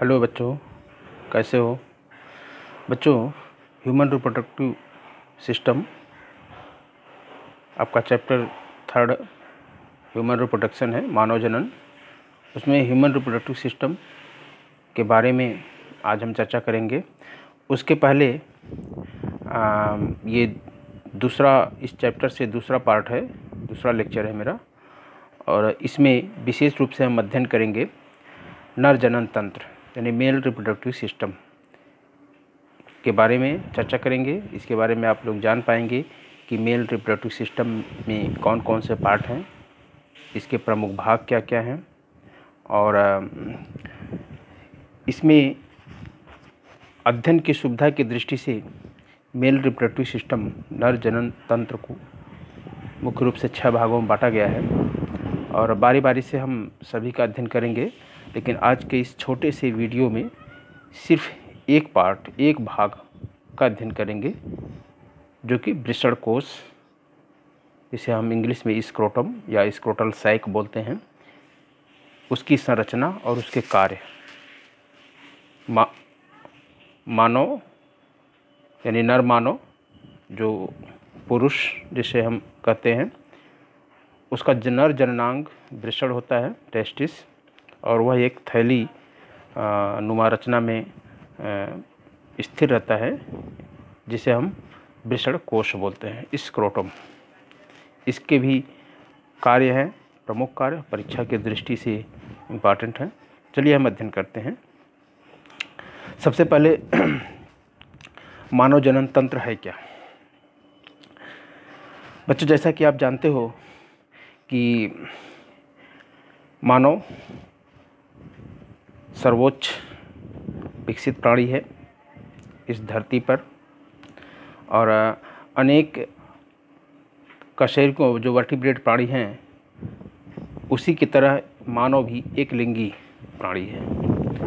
Hello बच्चों, कैसे हो बच्चों। ह्यूमन रिप्रोडक्टिव सिस्टम आपका चैप्टर 3 ह्यूमन रिप्रोडक्शन है, मानव जनन। उसमें ह्यूमन रिप्रोडक्टिव सिस्टम के बारे में आज हम चर्चा करेंगे। उसके पहले ये इस चैप्टर से दूसरा पार्ट है, दूसरा लेक्चर है मेरा, और इसमें विशेष रूप से हम अध्ययन करेंगे नर जनन तंत्र यानी मेल रिप्रोडक्टिव सिस्टम के बारे में चर्चा करेंगे। इसके बारे में आप लोग जान पाएंगे कि मेल रिप्रोडक्टिव सिस्टम में कौन कौन से पार्ट हैं, इसके प्रमुख भाग क्या क्या हैं, और इसमें अध्ययन की सुविधा की दृष्टि से मेल रिप्रोडक्टिव सिस्टम नर जनन तंत्र को मुख्य रूप से 6 भागों में बांटा गया है और बारी बारी से हम सभी का अध्ययन करेंगे। लेकिन आज के इस छोटे से वीडियो में सिर्फ एक भाग का अध्ययन करेंगे, जो कि वृषण कोश, जिसे हम इंग्लिश में स्क्रोटम या स्क्रोटल सैक बोलते हैं, उसकी संरचना और उसके कार्य। मानव यानी नर मानव, जो पुरुष जिसे हम कहते हैं, उसका नर जननांग वृषण होता है, टेस्टिस, और वह एक थैली नुमा रचना में स्थिर रहता है, जिसे हम वृषण कोश बोलते हैं, स्क्रोटम। इसके भी कार्य हैं, प्रमुख कार्य परीक्षा की दृष्टि से इम्पॉर्टेंट हैं। चलिए हम अध्ययन करते हैं। सबसे पहले मानव जनन तंत्र है क्या। बच्चों, जैसा कि आप जानते हो कि मानव सर्वोच्च विकसित प्राणी है इस धरती पर, और अनेक कशेरुकों जो वर्टिब्रेट प्राणी हैं उसी की तरह मानव भी एक लिंगी प्राणी है।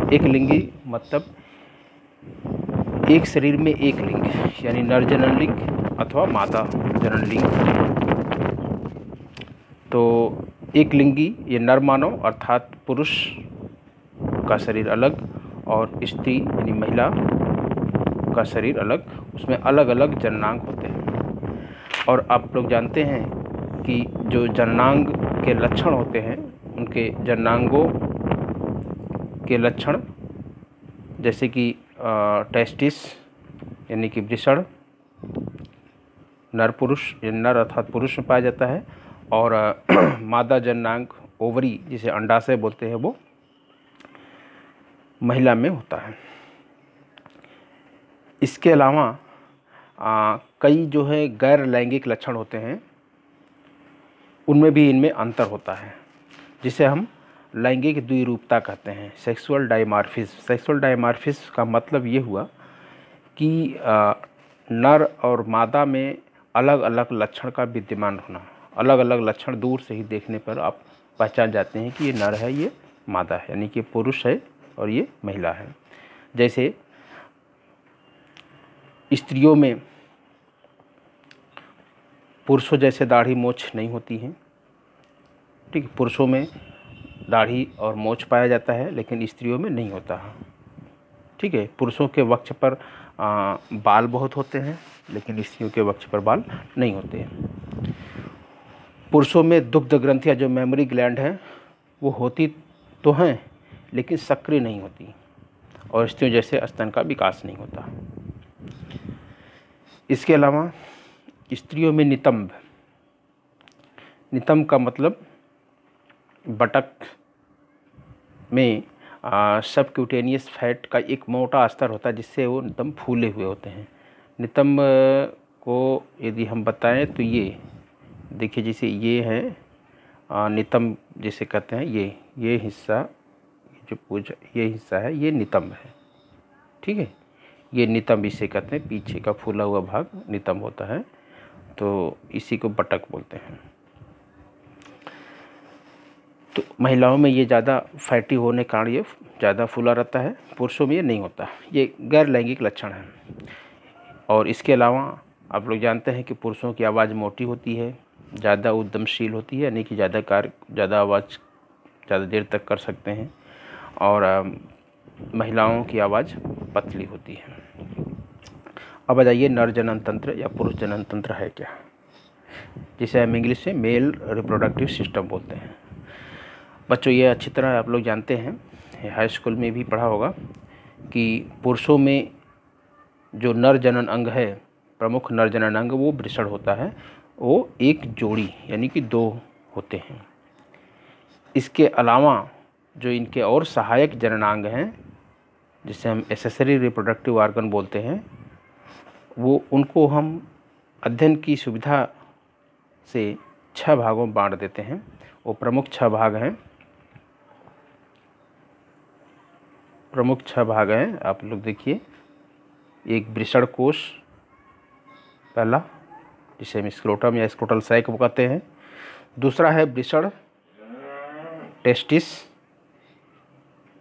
एक लिंगी मतलब एक शरीर में एक लिंग, यानी नर जनन लिंग अथवा मादा जनन लिंग। तो एक लिंगी ये नर मानव अर्थात पुरुष का शरीर अलग और स्त्री यानी महिला का शरीर अलग, उसमें अलग अलग जननांग होते हैं। और आप लोग जानते हैं कि जो जननांग के लक्षण होते हैं, उनके जननांगों के लक्षण जैसे कि टेस्टिस यानी कि वृषण नर पुरुष, नर अर्थात पुरुष में पाया जाता है, और मादा जननांग ओवरी जिसे अंडाशय बोलते हैं, वो महिला में होता है। इसके अलावा कई जो है गैर लैंगिक लक्षण होते हैं, उनमें भी इनमें अंतर होता है, जिसे हम लैंगिक द्विरूपता कहते हैं, सेक्सुअल डायमॉर्फिज्म। सेक्सुअल डायमॉर्फिज्म का मतलब ये हुआ कि नर और मादा में अलग अलग लक्षण का विद्यमान होना। अलग अलग लक्षण दूर से ही देखने पर आप पहचान जाते हैं कि ये नर है, ये मादा है, यानी कि पुरुष है और ये महिला है। जैसे स्त्रियों में पुरुषों जैसे दाढ़ी मोछ नहीं होती हैं, ठीक है। पुरुषों में दाढ़ी और मोछ पाया जाता है, लेकिन स्त्रियों में नहीं होता है, ठीक है। पुरुषों के वक्ष पर बाल बहुत होते हैं, लेकिन स्त्रियों के वक्ष पर बाल नहीं होते हैं। पुरुषों में दुग्ध ग्रंथियाँ जो मेमोरी ग्लैंड हैं वो होती तो हैं, लेकिन सक्रिय नहीं होती, और स्त्रियों जैसे स्तन का विकास नहीं होता। इसके अलावा स्त्रियों में नितंब का मतलब बटक में सबक्यूटेनियस फैट का एक मोटा स्तर होता है, जिससे वो नितंब फूले हुए होते हैं। नितंब को यदि हम बताएं तो ये देखिए, जैसे ये है नितंब जिसे कहते हैं, ये हिस्सा जो ये हिस्सा है, ये नितंब है, ठीक है। ये नितंब इसे कहते हैं, पीछे का फूला हुआ भाग नितंब होता है, तो इसी को बटक बोलते हैं। तो महिलाओं में ये ज़्यादा फैटी होने के कारण ये ज़्यादा फूला रहता है, पुरुषों में ये नहीं होता। ये गैर लैंगिक लक्षण है। और इसके अलावा आप लोग जानते हैं कि पुरुषों की आवाज़ मोटी होती है, ज़्यादा उद्यमशील होती है, यानी कि ज़्यादा आवाज़ ज़्यादा देर तक कर सकते हैं, और महिलाओं की आवाज़ पतली होती है। अब आ जाइए नर जनन तंत्र या पुरुष जनन तंत्र है क्या, जिसे हम इंग्लिश में मेल रिप्रोडक्टिव सिस्टम बोलते हैं। बच्चों ये अच्छी तरह आप लोग जानते हैं, हाई स्कूल में भी पढ़ा होगा कि पुरुषों में जो नर जनन अंग है, प्रमुख नर जनन अंग, वो वृषण होता है। वो एक जोड़ी यानी कि 2 होते हैं। इसके अलावा जो इनके और सहायक जननांग हैं, जिसे हम एक्सेसरी रिप्रोडक्टिव ऑर्गन बोलते हैं, वो उनको हम अध्ययन की सुविधा से 6 भागों में बांट देते हैं। वो प्रमुख 6 भाग हैं। आप लोग देखिए, एक वृषण कोश पहला, जिसे हम स्क्रोटम या स्क्रोटल सैक कहते हैं। दूसरा है वृषण टेस्टिस।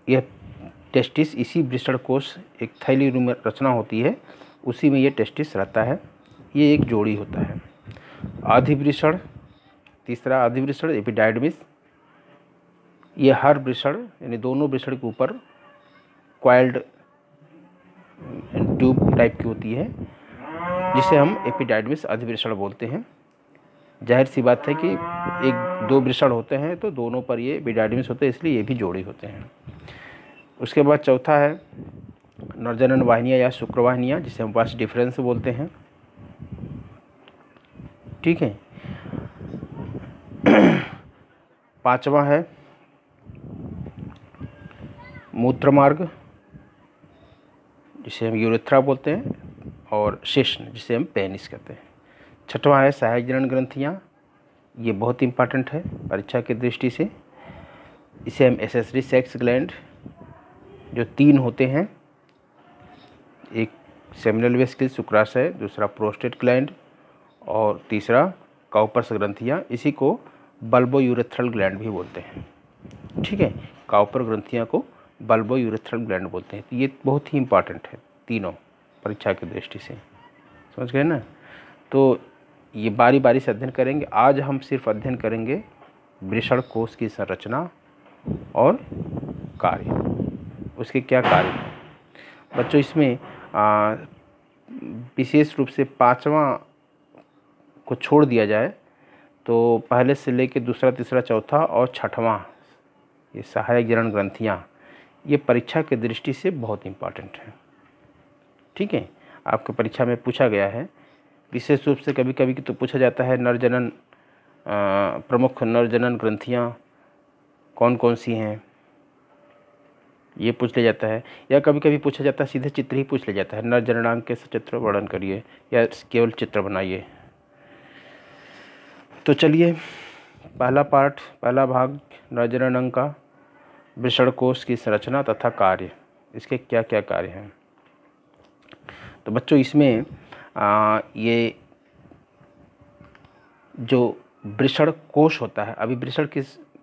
यह टेस्टिस, इसी वृषण कोश, एक थैली में रचना होती है, उसी में ये टेस्टिस रहता है। ये एक जोड़ी होता है। अधिवृषण, तीसरा अधिवृषण एपिडाइडमिस। ये हर वृषण यानी दोनों वृषण के ऊपर क्वाइल्ड ट्यूब टाइप की होती है, जिसे हम एपिडाइडमिस अधिवृषण बोलते हैं। जाहिर सी बात है कि 1-2 वृषण होते हैं तो दोनों पर ये एपिडाइडमिस होते हैं, इसलिए ये भी जोड़ी होते हैं। उसके बाद चौथा है नरजनन वाहिनियाँ या शुक्रवाहिनियाँ, जिसे हम वास डिफरेंस बोलते हैं। ठीक है। 5वां है मूत्रमार्ग, जिसे हम यूरेथ्रा बोलते हैं, और शिश्न, जिसे हम पेनिस कहते हैं। 6वां है सहायक जनन ग्रंथियाँ। ये बहुत इंपॉर्टेंट है परीक्षा की दृष्टि से। इसे हम एसेसरी सेक्स ग्लैंड, जो 3 होते हैं, एक सेमिनल वेसिकल शुक्राशय, दूसरा प्रोस्टेट ग्लैंड और तीसरा काउपर्स ग्रंथियाँ। इसी को बल्बो यूरेथ्रल ग्लैंड भी बोलते हैं। ठीक है, काउपर ग्रंथियाँ को बल्बो यूरेथ्रल ग्लैंड बोलते हैं। तो ये बहुत ही इंपॉर्टेंट है तीनों परीक्षा की दृष्टि से, समझ गए ना। तो ये बारी बारी से अध्ययन करेंगे। आज हम सिर्फ अध्ययन करेंगे वृषण कोश की संरचना और कार्य, उसके क्या कार्य हैं। बच्चों इसमें विशेष रूप से 5वां को छोड़ दिया जाए तो पहले से लेकर दूसरा, तीसरा, चौथा और 6वां, ये सहायक जनन ग्रंथियाँ, ये परीक्षा की दृष्टि से बहुत इम्पॉर्टेंट है। ठीक है, आपके परीक्षा में पूछा गया है विशेष रूप से। कभी कभी तो पूछा जाता है नरजनन, प्रमुख नरजनन ग्रंथियाँ कौन कौन सी हैं, ये पूछ लिया जाता है। या कभी कभी पूछा जाता है सीधे चित्र ही पूछ लिया जाता है, नरजननांग के सचित्र वर्णन करिए या केवल चित्र बनाइए। तो चलिए, पहला भाग नरजननांग का, वृषण कोश की संरचना तथा कार्य, इसके क्या क्या कार्य हैं। तो बच्चों इसमें ये जो वृषण कोश होता है, अभी वृषण की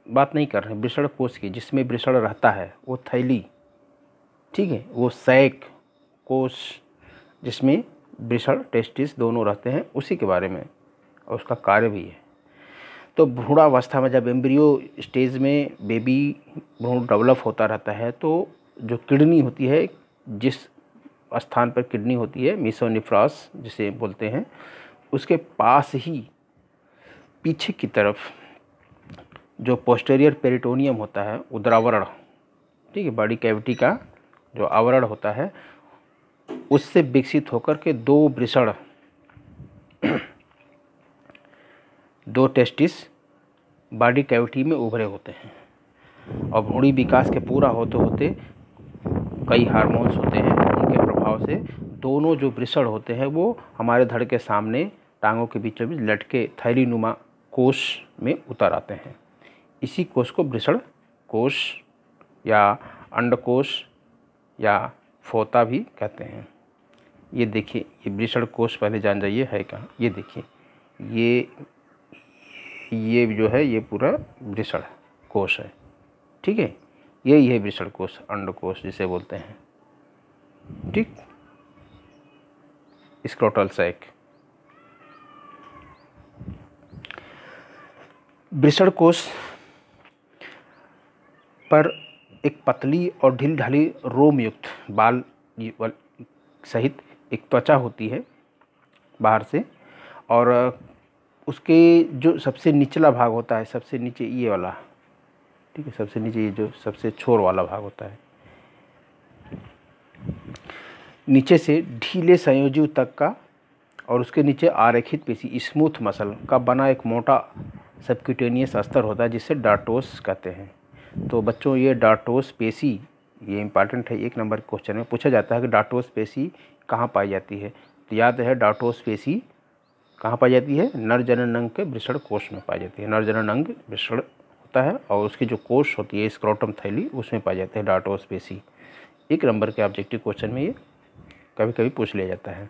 बात नहीं कर रहे हैं, वृषण कोश की, जिसमें वृषण रहता है, वो थैली, ठीक है, वो सैक कोश जिसमें वृषण टेस्टिस दोनों रहते हैं, उसी के बारे में, और उसका कार्य भी है। तो भ्रूणावस्था में जब एम्ब्रियो स्टेज में बेबी भ्रूण डेवलप होता रहता है, तो जो किडनी होती है, जिस स्थान पर किडनी होती है, मेसोनेफ्रॉस जिसे बोलते हैं, उसके पास ही पीछे की तरफ जो पोस्टेरियर पेरिटोनियम होता है, उदरावरण, ठीक है, बॉडी कैविटी का जो आवरण होता है, उससे विकसित होकर के 2 वृषण, 2 टेस्टिस बॉडी कैविटी में उभरे होते हैं। और भ्रूणी विकास के पूरा होते होते कई हार्मोन्स होते हैं, उनके प्रभाव से दोनों जो वृषण होते हैं वो हमारे धड़ के सामने टांगों के बीचों बीच लटके थैलीनुमा कोश में उतर आते हैं। इसी कोश को वृषण कोश या अंडकोश या फोता भी कहते हैं। ये देखिए, ये वृषण कोश पहले जान जाइए है कहाँ। ये देखिए, ये जो है ये पूरा वृषण कोश है, ठीक है। यही है वृषण कोश, अंडकोश जिसे बोलते हैं, ठीक। Scrotal sac. वृषण कोश पर एक पतली और ढील ढाली रोम युक्त बाल सहित एक त्वचा होती है बाहर से, और उसके जो सबसे निचला भाग होता है, सबसे नीचे ये वाला, ठीक है, सबसे नीचे ये जो सबसे छोर वाला भाग होता है, नीचे से ढीले संयोजी तक का, और उसके नीचे आरेखित पेशी स्मूथ मसल का बना एक मोटा सबक्यूटेनियस अस्तर होता है जिसे डार्टोस कहते हैं। तो बच्चों ये डार्टोस पेशी, ये इंपॉर्टेंट है, 1 नंबर क्वेश्चन में पूछा जाता है कि डार्टोस पेशी कहाँ पाई जाती है। तो याद है डार्टोस पेशी कहाँ पाई जाती है, नर जनन अंग के वृषण कोष में पाई जाती है। नर जनन अंग वृषण होता है और उसकी जो कोष होती है स्क्रोटम थैली, उसमें पाई जाती है डार्टोस पेशी। 1 नंबर के ऑब्जेक्टिव क्वेश्चन में ये कभी कभी पूछ लिया जाता है।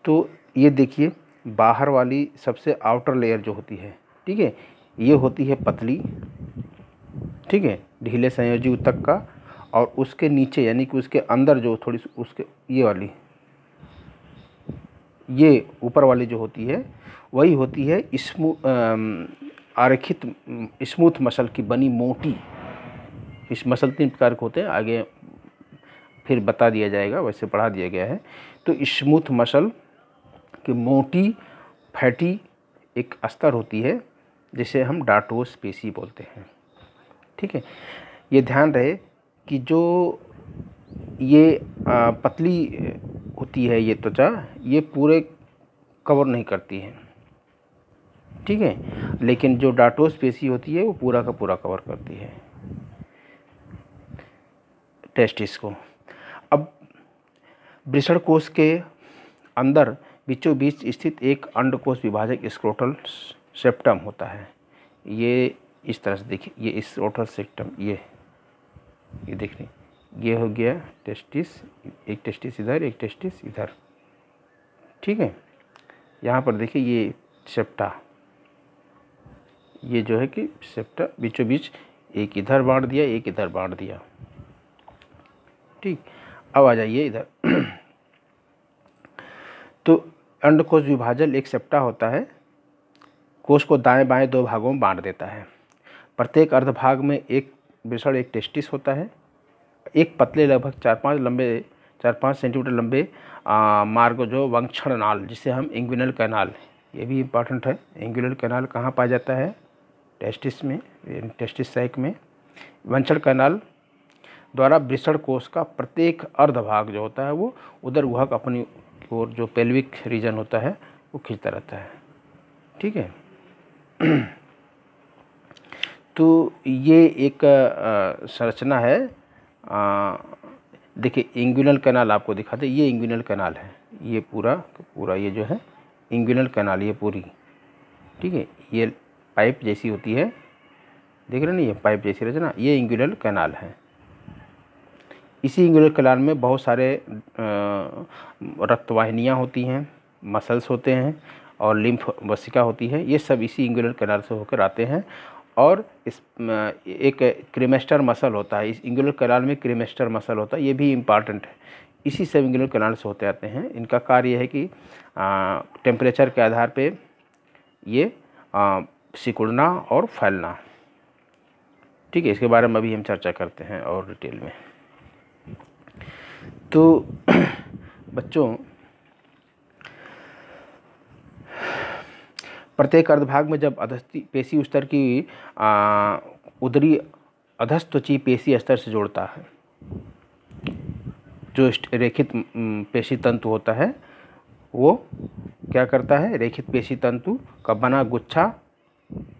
तो ये देखिए बाहर वाली सबसे आउटर लेयर जो होती है, ठीक है, ये होती है पतली, ठीक है, ढीले संयोजी ऊतक का, और उसके नीचे यानी कि उसके अंदर जो थोड़ी सी उसके ये वाली, ये ऊपर वाली जो होती है वही होती है आरेखित स्मूथ मसल की बनी मोटी। इस मसल 3 प्रकार के होते हैं, आगे फिर बता दिया जाएगा, वैसे पढ़ा दिया गया है। तो स्मूथ मसल की मोटी फैटी एक अस्तर होती है जिसे हम डार्टोस पेशी बोलते हैं, ठीक है। ये ध्यान रहे कि जो ये पतली होती है ये त्वचा, ये पूरे कवर नहीं करती है, ठीक है, लेकिन जो डार्टोस पेशी होती है वो पूरा का पूरा कवर करती है टेस्टिस को। अब वृषण कोश के अंदर बीचों बीच स्थित एक अंडकोश विभाजक स्क्रोटल सेप्टम होता है। ये इस तरह से देखिए, ये स्क्रोटल सेप्टम, ये देखिए, ये हो गया टेस्टिस, एक टेस्टिस इधर, एक टेस्टिस इधर, ठीक है। यहाँ पर देखिए ये सेप्टा, ये जो है कि सेप्टा बीचों बीच एक इधर बांट दिया, एक इधर बांट दिया, ठीक। अब आ जाइए इधर। तो अंडकोश विभाजन एक सेप्टा होता है, कोश को दाएं बाएं 2 भागों में बांट देता है। प्रत्येक अर्धभाग में एक वृषण एक टेस्टिस होता है। एक पतले लगभग 4-5 सेंटीमीटर लंबे मार्ग जो वंक्षण नाल, जिसे हम इंग्विनल कैनाल, ये भी इम्पॉर्टेंट है। इंग्विनल कैनाल कहाँ पाया जाता है, टेस्टिस में, टेस्टिस सैक में। वंक्षण कैनाल द्वारा वृषण कोश का प्रत्येक अर्धभाग जो होता है वो उदर गुहा का अपनी ओर जो पेल्विक रीजन होता है वो खींचता रहता है, ठीक है। तो ये एक संरचना है। देखिए इंग्विनल कैनाल आपको दिखाते, ये इंग्विनल कैनाल है, ये पूरा ये जो है इंग्विनल कैनाल, ये पूरी, ठीक है, ये पाइप जैसी होती है, देख रहे हैं ना, ये पाइप जैसी रचना, ये इंग्विनल कैनाल है। इसी इंग्विनल कैनाल में बहुत सारे रक्तवाहिनियाँ होती हैं, मसल्स होते हैं और लिम्फ वसिका होती है, ये सब इसी इंग्विनल कैनाल से होकर आते हैं। और इस एक क्रीमेस्टर मसल होता है, इस इंग्विनल कैनाल में क्रीमेस्टर मसल होता है, ये भी इम्पॉर्टेंट है, इसी सब इंग्विनल कैनाल से होते आते हैं। इनका कार्य है कि टेम्परेचर के आधार पे ये सिकुड़ना और फैलना, ठीक है। इसके बारे में अभी हम चर्चा करते हैं और डिटेल में। तो बच्चों प्रत्येक अर्धभाग में जब अधस्ती पेशी स्तर की उदरी अधस्त्वची पेशी स्तर से जोड़ता है, जो रेखित पेशी तंतु होता है वो क्या करता है, रेखित पेशी तंतु का बना गुच्छा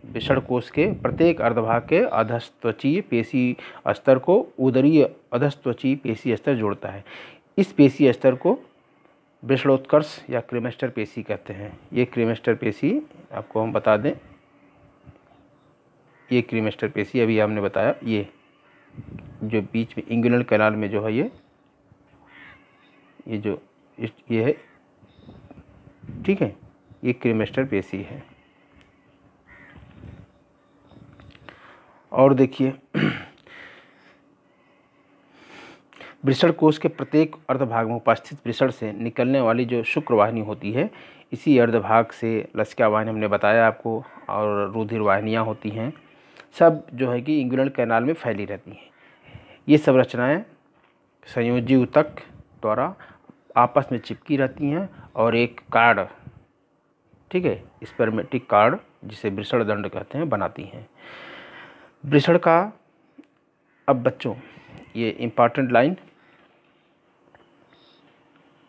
वृषण कोश के प्रत्येक अर्धभाग के अधस्त्वचीय पेशी स्तर को उदरीय अधस्त्वचीय पेशी स्तर जोड़ता है। इस पेशी स्तर को वृषणोत्कर्ष या क्रीमेस्टर पेशी कहते हैं। ये क्रीमेस्टर पेशी आपको हम बता दें, ये क्रीमेस्टर पेशी अभी हमने बताया, ये जो बीच में इंग्विनल कैनाल में जो है ये जो ये है, ठीक है, ये क्रीमेस्टर पेशी है। और देखिए वृषण कोश के प्रत्येक अर्धभाग में उपस्थित वृषण से निकलने वाली जो शुक्रवाहिनी होती है, इसी अर्धभाग से लसिका वाहिनी हमने बताया आपको, और रुधिर वाहिनियाँ होती हैं, सब जो है कि इंग्विनल कैनाल में फैली रहती हैं। ये सब रचनाएं संयोजी ऊतक द्वारा आपस में चिपकी रहती हैं और एक कार्ड, ठीक है, स्पर्मेटिक कार्ड जिसे वृषणदंड कहते हैं, बनाती हैं। वृषण का, अब बच्चों ये इम्पॉर्टेंट लाइन,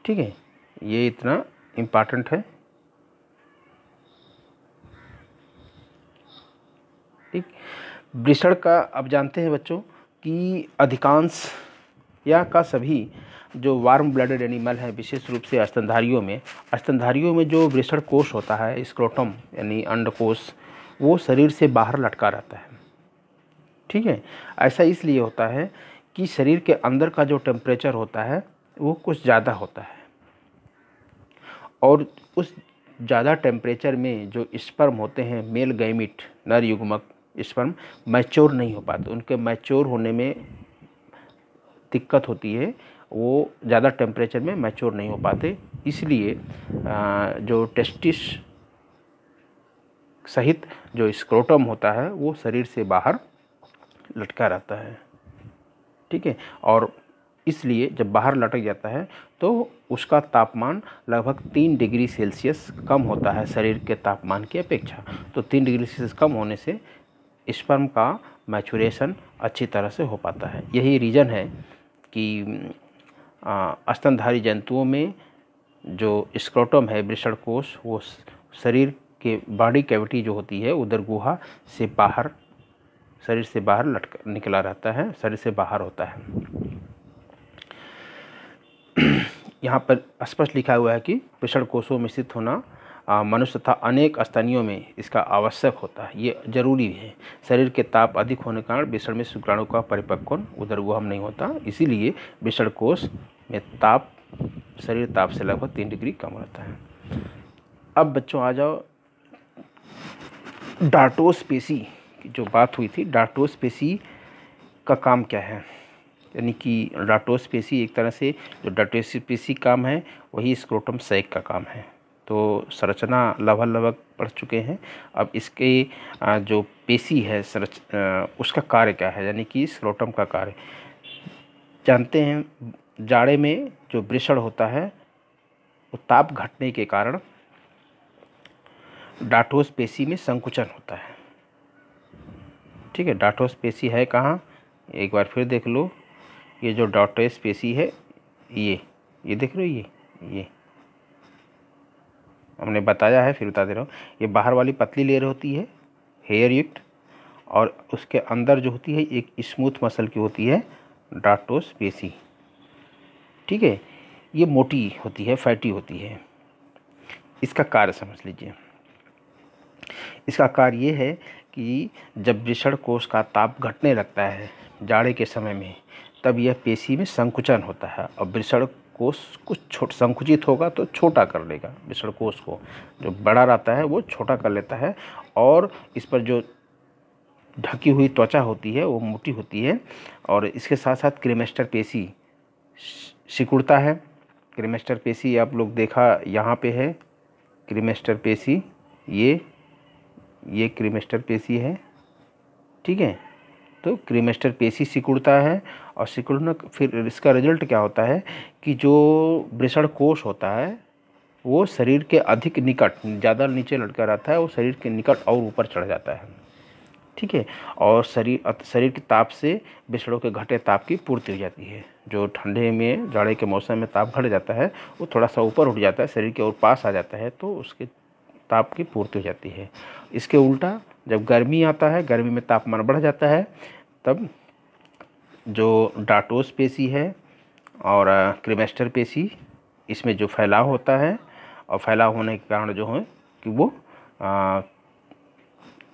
ठीक है, ये इतना इम्पॉर्टेंट है, ठीक। वृषण का अब जानते हैं बच्चों कि अधिकांश या का सभी जो वार्म ब्लडेड एनिमल है, विशेष रूप से स्तनधारियों में जो वृषण कोश होता है, स्क्रोटम यानी अंडकोश, वो शरीर से बाहर लटका रहता है, ठीक है। ऐसा इसलिए होता है कि शरीर के अंदर का जो टेम्परेचर होता है वो कुछ ज़्यादा होता है और उस ज़्यादा टेम्परेचर में जो स्पर्म होते हैं, मेल गैमिट, नर युग्मक स्पर्म मैच्योर नहीं हो पाते, उनके मैच्योर होने में दिक्कत होती है, वो ज़्यादा टेम्परेचर में मैच्योर नहीं हो पाते, इसलिए जो टेस्टिस सहित जो स्क्रोटम होता है वो शरीर से बाहर लटका रहता है, ठीक है। और इसलिए जब बाहर लटक जाता है तो उसका तापमान लगभग 3 डिग्री सेल्सियस कम होता है शरीर के तापमान की अपेक्षा। तो 3 डिग्री सेल्सियस कम होने से स्पर्म का मैचुरेशन अच्छी तरह से हो पाता है। यही रीज़न है कि स्तनधारी जंतुओं में जो स्क्रोटम है, वृषणकोश, वो शरीर के बॉडी कैविटी जो होती है, उदर गुहा से बाहर, शरीर से बाहर निकला रहता है, शरीर से बाहर होता है। यहाँ पर स्पष्ट लिखा हुआ है कि वृषणकोशों में स्थित होना मनुष्य तथा अनेक स्तनियों में इसका आवश्यक होता है, ये जरूरी है। शरीर के ताप अधिक होने के कारण वृषण में शुक्राणु का परिपक्वन उदरगुहा नहीं होता, इसीलिए वृषणकोश में ताप, शरीर ताप से लगभग 3 डिग्री कम रहता है। अब बच्चों आ जाओ डार्टोस पेशी की जो बात हुई थी, डार्टोस पेशी का काम क्या है, यानी कि डार्टोस पेशी एक तरह से जो डार्टोस पेशी काम है वही स्क्रोटम सैक का काम है। तो संरचना लगभग पढ़ चुके हैं। अब इसके जो पेशी है उसका कार्य क्या है, यानी कि स्क्रोटम का कार्य जानते हैं। जाड़े में जो वृषण होता है वो ताप घटने के कारण डार्टोस पेशी में संकुचन होता है, ठीक है। डार्टोस पेशी है कहाँ, एक बार फिर देख लो, ये जो डार्टोस पेशी है ये देख लो, ये हमने बताया है, फिर बता दे रहा हूँ। ये बाहर वाली पतली लेयर होती है हेयर युक्त, और उसके अंदर जो होती है एक स्मूथ मसल की होती है डार्टोस पेशी, ठीक है। ये मोटी होती है, फैटी होती है। इसका कार्य समझ लीजिए। इसका कार्य ये है कि जब वृषण कोश का ताप घटने लगता है जाड़े के समय में, तब यह पेशी में संकुचन होता है और वृषण कोश कुछ संकुचित होगा तो छोटा कर लेगा। वृषण कोश को जो बड़ा रहता है वो छोटा कर लेता है और इस पर जो ढकी हुई त्वचा होती है वो मोटी होती है। और इसके साथ साथ क्रीमेस्टर पेशी सिकुड़ता है। क्रीमेस्टर पेशी आप लोग देखा यहाँ पे है, क्रीमेस्टर पेशी, ये क्रीमेस्टर पेशी है, ठीक है। तो क्रीमेस्टर पेशी सिकुड़ता है और सिकुड़ना, फिर इसका रिजल्ट क्या होता है कि जो वृषण कोश होता है वो शरीर के अधिक निकट, ज़्यादा नीचे लटका रहता है, वो शरीर के निकट और ऊपर चढ़ जाता है, ठीक है। और शरीर के ताप से वृषणों के घटे ताप की पूर्ति हो जाती है। जो ठंडे में, जाड़े के मौसम में ताप घट जाता है वो थोड़ा सा ऊपर उठ जाता है, शरीर के और पास आ जाता है, तो उसके ताप की पूर्ति हो जाती है। इसके उल्टा जब गर्मी आता है, गर्मी में तापमान बढ़ जाता है, तब जो डार्टोस पेशी है और क्रीमेस्टर पेशी, इसमें जो फैलाव होता है और फैलाव होने के कारण जो है कि वो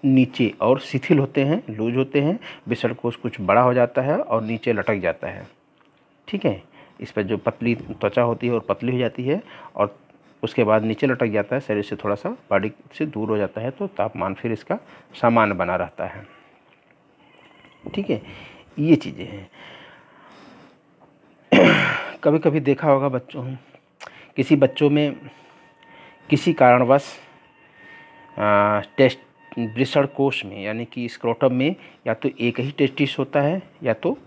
नीचे और शिथिल होते हैं, लूज होते हैं, वृषण कोश कुछ बड़ा हो जाता है और नीचे लटक जाता है, ठीक है। इस पर जो पतली त्वचा होती है और पतली हो जाती है और उसके बाद नीचे लटक जाता है, शरीर से थोड़ा सा बॉडी से दूर हो जाता है, तो तापमान फिर इसका सामान्य बना रहता है, ठीक है। ये चीज़ें हैं। कभी कभी देखा होगा बच्चों, किसी बच्चों में किसी कारणवश वृषण कोश में यानी कि स्क्रोटम में या तो एक ही टेस्टिस होता है या तो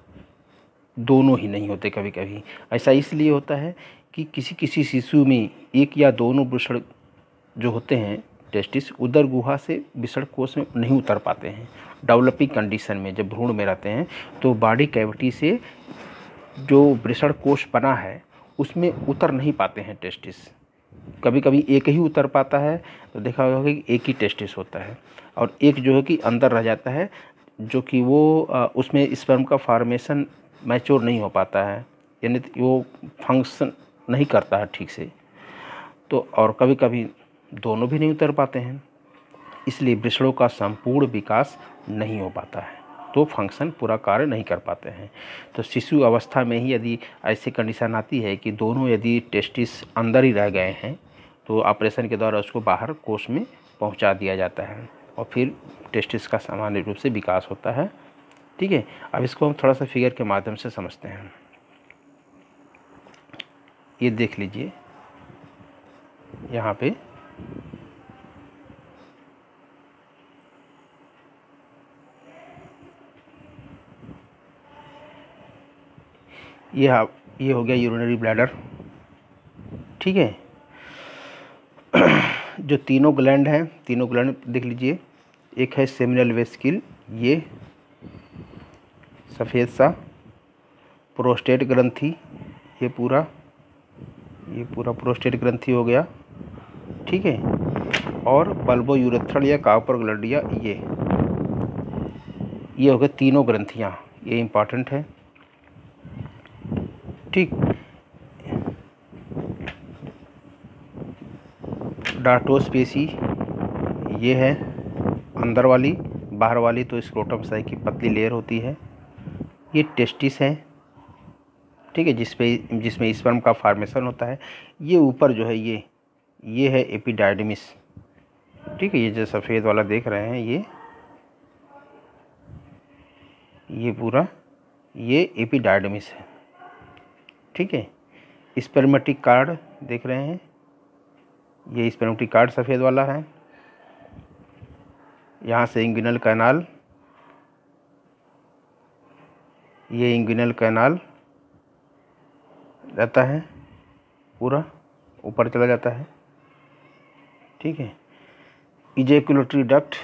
दोनों ही नहीं होते। कभी कभी ऐसा इसलिए होता है कि किसी किसी शिशु में एक या दोनों वृषण जो होते हैं टेस्टिस उदर गुहा से वृषण कोश में नहीं उतर पाते हैं। डेवलपिंग कंडीशन में जब भ्रूण में रहते हैं तो बॉडी कैविटी से जो वृषण कोश बना है उसमें उतर नहीं पाते हैं टेस्टिस। कभी कभी एक ही उतर पाता है, तो देखा होगा कि एक ही टेस्टिस होता है, और एक जो है कि अंदर रह जाता है, जो कि वो उसमें स्पर्म का फॉर्मेशन मैच्योर नहीं हो पाता है, यानी वो फंक्शन नहीं करता है ठीक से। तो और कभी कभी दोनों भी नहीं उतर पाते हैं, इसलिए वृषणों का संपूर्ण विकास नहीं हो पाता है, तो फंक्शन पूरा कार्य नहीं कर पाते हैं। तो शिशु अवस्था में ही यदि ऐसी कंडीशन आती है कि दोनों यदि टेस्टिस अंदर ही रह गए हैं, तो ऑपरेशन के द्वारा उसको बाहर कोश में पहुंचा दिया जाता है और फिर टेस्टिस का सामान्य रूप से विकास होता है। ठीक है, अब इसको हम थोड़ा सा फिगर के माध्यम से समझते हैं। ये देख लीजिए यहाँ पे ये हो गया यूरिनरी ब्लैडर। ठीक है, जो तीनों ग्लैंड हैं, तीनों ग्लैंड देख लीजिए। एक है सेमिनल वेसिकल, ये सफ़ेद सा, प्रोस्टेट ग्रंथि, ये पूरा प्रोस्टेट ग्रंथि हो गया। ठीक है, और बल्बो यूरेथ्रल या कॉपर ग्लैंडिया, ये हो गए तीनों ग्रंथियाँ, ये इम्पॉर्टेंट है। ठीक, डार्टोस पेशी ये है अंदर वाली, बाहर वाली तो स्क्रोटम साइ की पतली लेयर होती है। ये टेस्टिस है, ठीक है, जिसमें स्पर्म का फॉर्मेशन होता है। ये ऊपर जो है ये है एपिडाइडमिस। ठीक है, ये जो सफ़ेद वाला देख रहे हैं ये पूरा ये एपिडाइडमिस है। ठीक है, स्पर्मेटिक कार्ड देख रहे हैं, ये स्पर्मेटिक कार्ड सफ़ेद वाला है। यहाँ से इंग्विनल कैनाल, ये इंग्विनल कैनाल रहता है, पूरा ऊपर चला जाता है। ठीक है, इजैकुलेटरी डक्ट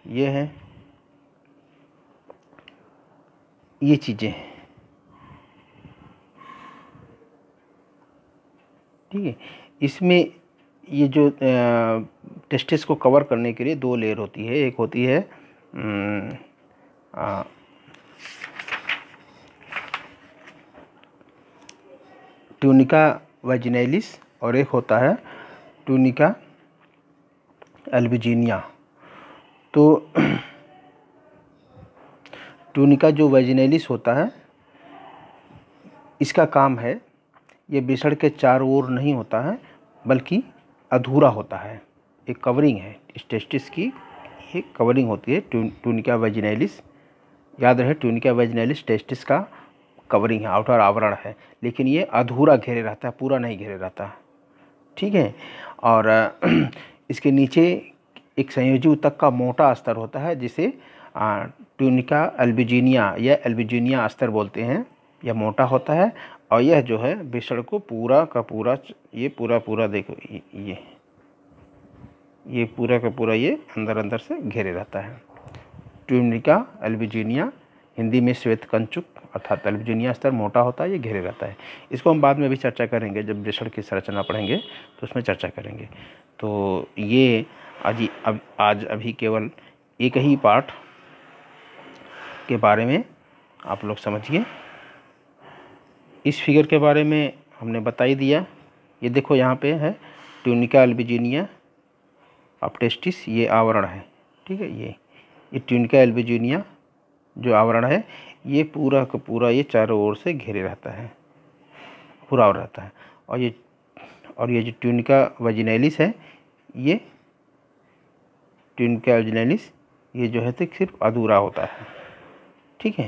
ये है, ये चीज़ें हैं। ठीक है, इसमें ये जो टेस्टिस को कवर करने के लिए दो लेयर होती है। एक होती है ट्यूनिका वैजिनैलिस और एक होता है ट्यूनिका एल्बुजिनिया। तो ट्यूनिका जो वैजिनैलिस होता है, इसका काम है, ये वृषण के चारों ओर नहीं होता है बल्कि अधूरा होता है, एक कवरिंग है टेस्टिस की, एक कवरिंग होती है ट्यूनिका वैजिनैलिस। याद रहे, ट्यूनिका वैजिनैलिस टेस्टिस का कवरिंग है, आउटर आवरण है, लेकिन ये अधूरा घेरे रहता है, पूरा नहीं घेरे रहता। ठीक है, और इसके नीचे एक संयोजी ऊतक का मोटा अस्तर होता है जिसे ट्यूनिका एल्बुजिनिया या एल्बुजिनिया अस्तर बोलते हैं। यह मोटा होता है और यह जो है वृषण को पूरा का पूरा, ये पूरा देखो, ये पूरा का पूरा ये अंदर से घेरे रहता है। ट्यूनिका एल्बुजिनिया, हिंदी में श्वेत कंचुक अर्थात एल्बुजिनिया स्तर मोटा होता है, ये घेरे रहता है। इसको हम बाद में भी चर्चा करेंगे, जब वृषण की संरचना पढ़ेंगे तो उसमें चर्चा करेंगे। तो ये आज अभी केवल एक ही पार्ट के बारे में आप लोग समझिए। इस फिगर के बारे में हमने बता ही दिया। ये देखो यहाँ पे है ट्यूनिका एल्बुजिनिया ऑफ टेस्टिस, ये आवरण है। ठीक है, ये ट्यूनिका एल्बुजिनिया जो आवरण है, ये पूरा का पूरा ये चारों ओर से घेरे रहता है, पूरा और रहता है। और ये जो ट्यूनिका वैजिनैलिस है, ये ट्यूनिका वैजिनैलिस ये जो है तो सिर्फ अधूरा होता है। ठीक है,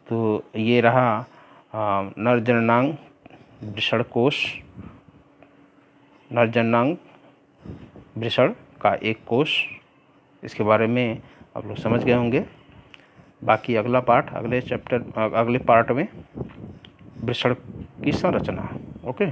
तो ये रहा नर जननांग वृषण कोश, नर जननांग वृषण का एक कोश, इसके बारे में आप लोग समझ गए होंगे। बाकी अगला पार्ट अगले पार्ट में वृषण की संरचना। ओके।